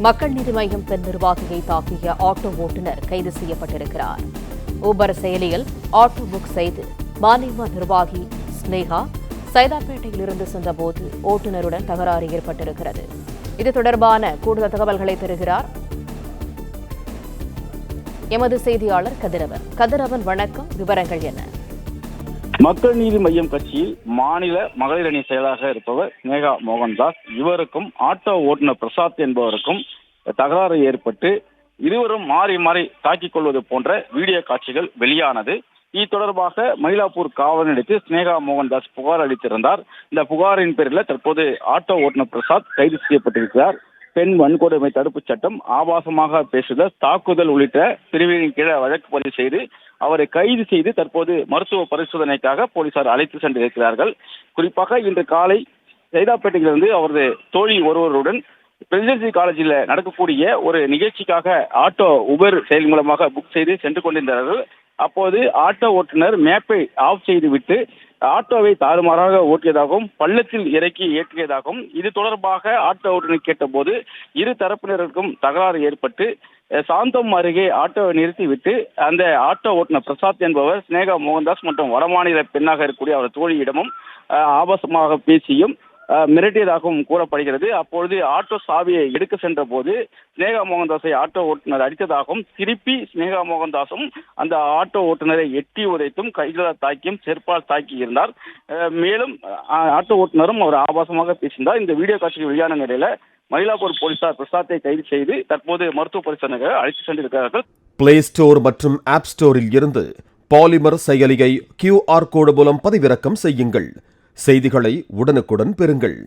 மக்கள் நீதி மய்யம் பெண் நிர்வாகியை தாக்கிய ஆட்டோ ஓட்டுநர் கைது செய்யப்பட்டிருக்கிறார். ஊபர் செயலியில் ஆட்டோ புக் செய்து மாநில நிர்வாகி ஸ்னேகா சைதாப்பேட்டையிலிருந்து சென்றபோது ஓட்டுநருடன் தகராறு ஏற்பட்டிருக்கிறது. இது தொடர்பான கூடுதல் தகவல்களை தருகிறார் எமது செய்தியாளர் கதிரவன். வணக்கம், விவரங்கள் என்ன? மக்கள் நீதி மய்யம் கட்சியில் மாநில மகளிர் அணி செயலாளராக இருப்பவர் ஸ்னேகா மோகன்தாஸ். இவருக்கும் ஆட்டோ ஓட்டுநர் பிரசாத் என்பவருக்கும் தகராறு ஏற்பட்டு இருவரும் மாறி மாறி தாக்கிக் கொள்வது போன்ற வீடியோ காட்சிகள் வெளியானது. இது தொடர்பாக மயிலாப்பூர் காவல் நிலையத்தில் ஸ்னேகா மோகன்தாஸ் புகார் அளித்திருந்தார். இந்த புகாரின் பேரில் தற்போது ஆட்டோ ஓட்டுநர் பிரசாத் கைது செய்யப்பட்டிருக்கிறார். பெண் வன்கொடுமை தடுப்புச் சட்டம், ஆபாசமாக பேசுதல், தாக்குதல் உள்ளிட்ட பிரிவின் கீழே வழக்கு பதிவு செய்து அவரை கைது செய்து தற்போது மருத்துவ பரிசோதனைக்காக போலீசார் அழைத்து சென்றிருக்கிறார்கள். குறிப்பாக இன்று காலை சைதாப்பேட்டையிலிருந்து அவரது தோழி ஒருவருடன் பிரசிடென்சி காலேஜில் நடக்கக்கூடிய ஒரு நிகழ்ச்சிக்காக ஆட்டோ உபர் செயல் மூலமாக புக் செய்து சென்று கொண்டிருந்தார்கள். அப்போது ஆட்டோ ஓட்டுநர் மேப்பை ஆஃப் செய்துவிட்டு ஆட்டோவை தாறுமாறாக ஓட்டியதாகவும் பள்ளத்தில் இறக்கி ஏற்றியதாகவும் இது தொடர்பாக ஆட்டோ ஓட்டுநர் கேட்டபோது இரு தரப்பினருக்கும் தகராறு ஏற்பட்டு சாந்தம் அருகே ஆட்டோவை நிறுத்திவிட்டு அந்த ஆட்டோ ஓட்டுநர் பிரசாத் என்பவர் ஸ்னேகா மோகன்தாஸ் மற்றும் வடமாநில பெண்ணாக இருக்கக்கூடிய அவர் தோழியிடமும் ஆபாசமாக பேசியும் மிரட்டியதாகவும் கூறப்படுகிறது. அப்பொழுது ஆட்டோ சாவியை எடுக்க சென்ற போது ஸ்னேகா மோகன்தாஸை ஆட்டோ ஓட்டுநர் அடித்ததாகவும் திருப்பி ஸ்னேகா மோகன்தாஸும் அந்த ஆட்டோ ஓட்டுநரை எட்டி உதைத்தும் கைகளால் தாக்கியும் செருப்பால் தாக்கி இருந்தார். மேலும் ஆட்டோ ஓட்டுநரும் அவர் ஆபாசமாக பேசினார். இந்த வீடியோ காட்சிகள் வெளியான நிலையில மயிலாப்பூர் போலீசார் பிரசாத்தை கைது செய்து தற்போது மருத்துவ பரிசோதனைக்கு அழைத்து சென்றிருக்கிறார்கள். பிளே ஸ்டோர் மற்றும் ஆப் ஸ்டோரில் இருந்து பாலிமர் செயலியை QR கோடு மூலம் பதிவிறக்கம் செய்யுங்கள். செய்திகளை உடனுக்குடன் பெறுங்கள்.